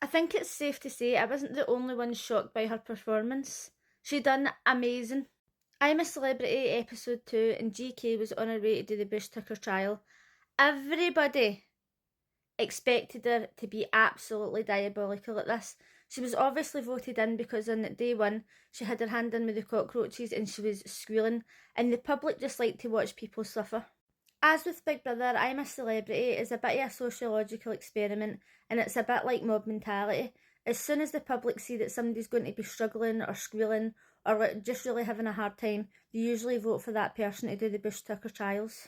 think it's safe to say I wasn't the only one shocked by her performance. She done amazing. I'm a Celebrity episode 2 and GK was on her way to do the Bush Tucker trial. Everybody expected her to be absolutely diabolical at this. She was obviously voted in because on day one she had her hand in with the cockroaches and she was squealing, and the public just like to watch people suffer. As with Big Brother, I'm a Celebrity is a bit of a sociological experiment, and it's a bit like mob mentality. As soon as the public see that somebody's going to be struggling or squealing or just really having a hard time, they usually vote for that person to do the Bush Tucker trials.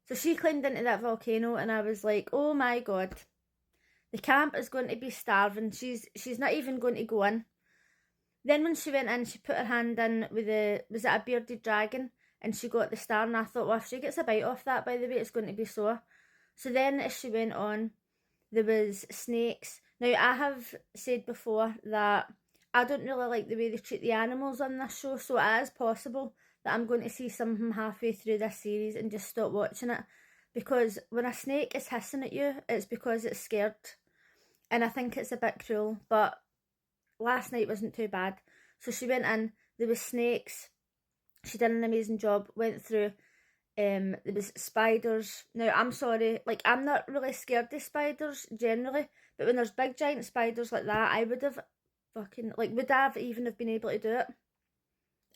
So she climbed into that volcano and I was like, oh my god, the camp is going to be starving. She's not even going to go in. Then when she went in, she put her hand in with was it a bearded dragon? And she got the star, and I thought, well, if she gets a bite off that, by the way, it's going to be sore. So then as she went on, there was snakes. Now, I have said before that I don't really like the way they treat the animals on this show, so it is possible that I'm going to see something halfway through this series and just stop watching it. Because when a snake is hissing at you, it's because it's scared. And I think it's a bit cruel, but last night wasn't too bad. So she went in, there was snakes. She did an amazing job, went through, there was spiders. Now, I'm sorry, like, I'm not really scared of spiders, generally, but when there's big, giant spiders like that, I would have fucking, like, would I have even have been able to do it?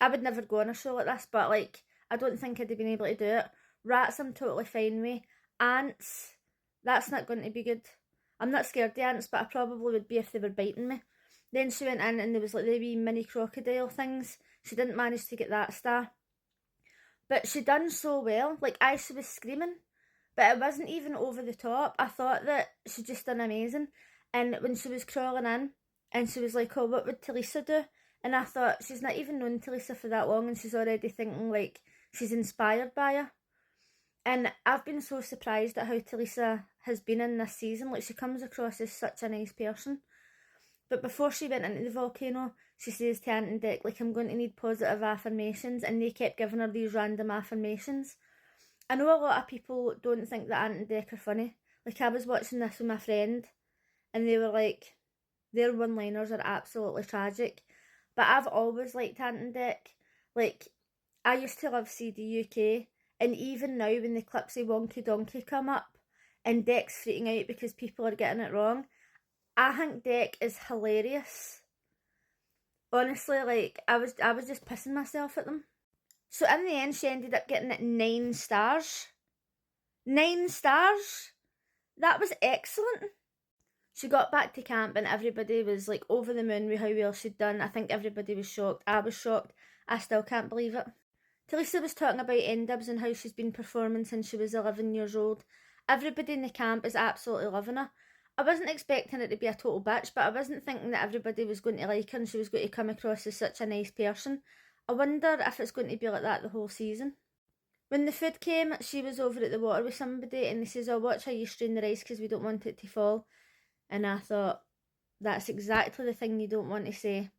I would never go on a show like this, but, like, I don't think I'd have been able to do it. Rats, I'm totally fine with. Ants, that's not going to be good. I'm not scared of ants, but I probably would be if they were biting me. Then she went in and there was like the wee mini crocodile things. She didn't manage to get that star. But she done so well. Like, she was screaming. But it wasn't even over the top. I thought that she just done amazing. And when she was crawling in and she was like, oh, what would Talisa do? And I thought, she's not even known Talisa for that long and she's already thinking like she's inspired by her. And I've been so surprised at how Talisa has been in this season. Like, she comes across as such a nice person. But before she went into the volcano, she says to Ant and Dec, like, I'm going to need positive affirmations, and they kept giving her these random affirmations. I know a lot of people don't think that Ant and Dec are funny. Like, I was watching this with my friend, and they were like, their one-liners are absolutely tragic. But I've always liked Ant and Dec. Like, I used to love CD UK, and even now when the clips of Wonky Donkey come up, and Dec's freaking out because people are getting it wrong, I think Dec is hilarious. Honestly, like, I was just pissing myself at them. So in the end, she ended up getting 9 stars. 9 stars? That was excellent. She got back to camp and everybody was like over the moon with how well she'd done. I think everybody was shocked. I was shocked. I still can't believe it. Talisa was talking about NDubs and how she's been performing since she was 11 years old. Everybody in the camp is absolutely loving her. I wasn't expecting her to be a total bitch, but I wasn't thinking that everybody was going to like her and she was going to come across as such a nice person. I wonder if it's going to be like that the whole season. When the food came, she was over at the water with somebody and they says, oh, watch how you strain the rice because we don't want it to fall. And I thought, that's exactly the thing you don't want to say.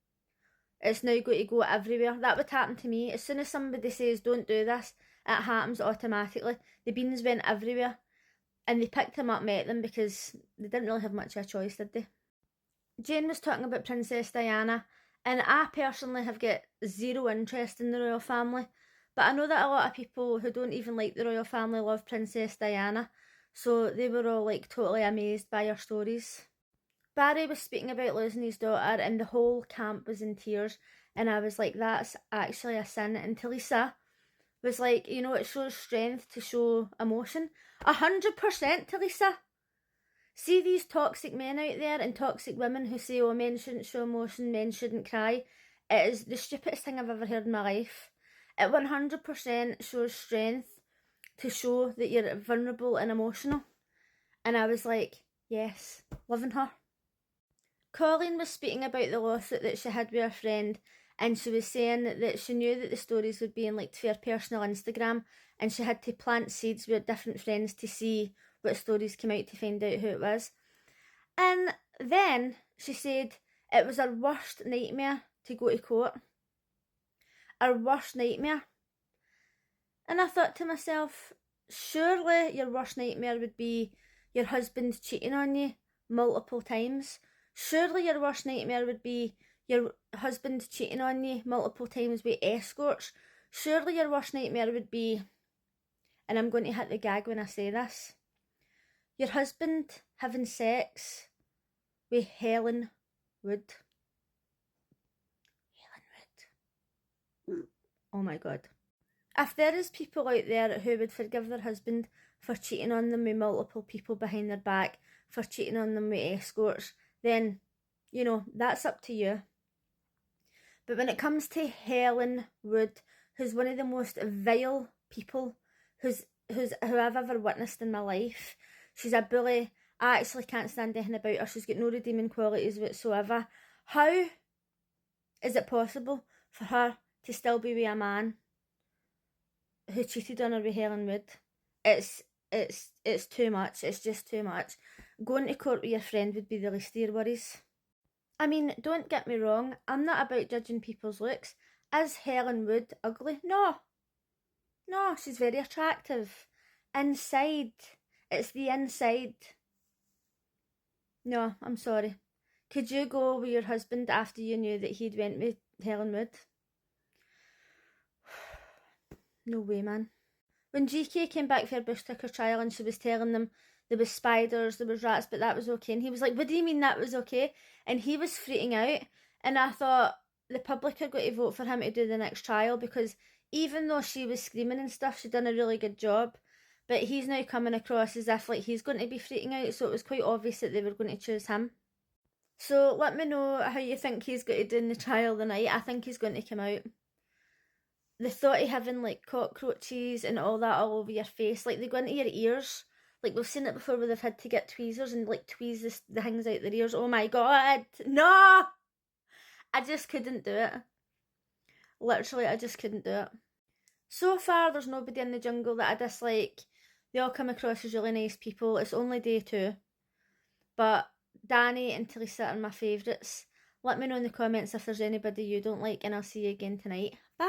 It's now going to go everywhere. That would happen to me. As soon as somebody says, don't do this, it happens automatically. The beans went everywhere. And they picked him up, met them, because they didn't really have much of a choice, did they? Jane was talking about Princess Diana, and I personally have got zero interest in the royal family, but I know that a lot of people who don't even like the royal family love Princess Diana, so they were all like totally amazed by her stories. Barry was speaking about losing his daughter, and the whole camp was in tears, and I was like, that's actually a sin. And Talisa was like, you know, it shows strength to show emotion. 100% Talisa. See these toxic men out there and toxic women who say, oh, men shouldn't show emotion, men shouldn't cry. It is the stupidest thing I've ever heard in my life. It 100% shows strength to show that you're vulnerable and emotional. And I was like, yes, loving her. Colleen was speaking about the lawsuit that she had with her friend, and she was saying that she knew that the stories would be in like to her personal Instagram, and she had to plant seeds with different friends to see what stories came out to find out who it was. And then she said it was her worst nightmare to go to court. Her worst nightmare. And I thought to myself, surely your worst nightmare would be your husband cheating on you multiple times. Surely your worst nightmare would be your husband cheating on you multiple times with escorts. Surely your worst nightmare would be, and I'm going to hit the gag when I say this, your husband having sex with Helen Wood. Helen Wood. Oh my god. If there is people out there who would forgive their husband for cheating on them with multiple people behind their back, for cheating on them with escorts, then, you know, that's up to you. But when it comes to Helen Wood, who's one of the most vile people who I've ever witnessed in my life, she's a bully. I actually can't stand anything about her. She's got no redeeming qualities whatsoever. How is it possible for her to still be with a man who cheated on her with Helen Wood? It's too much. It's just too much. Going to court with your friend would be the least of your worries. I mean, don't get me wrong, I'm not about judging people's looks. Is Helen Wood ugly? No. No, she's very attractive. Inside. It's the inside. No, I'm sorry. Could you go with your husband after you knew that he'd went with Helen Wood? No way, man. When GK came back for her bush tucker trial and she was telling them there was spiders, there was rats, but that was okay. And he was like, what do you mean that was okay? And he was freaking out. And I thought, the public are going to vote for him to do the next trial, because even though she was screaming and stuff, she'd done a really good job. But he's now coming across as if like he's going to be freaking out, so it was quite obvious that they were going to choose him. So let me know how you think he's going to do in the trial tonight. I think he's going to come out. The thought of having like cockroaches and all that all over your face, like they go into your ears. Like we've seen it before where they've had to get tweezers and like tweeze the things out their ears. Oh my god, no! I just couldn't do it. Literally, I just couldn't do it. So far, there's nobody in the jungle that I dislike. They all come across as really nice people. It's only day 2. But Danny and Teresa are my favourites. Let me know in the comments if there's anybody you don't like, and I'll see you again tonight. Bye!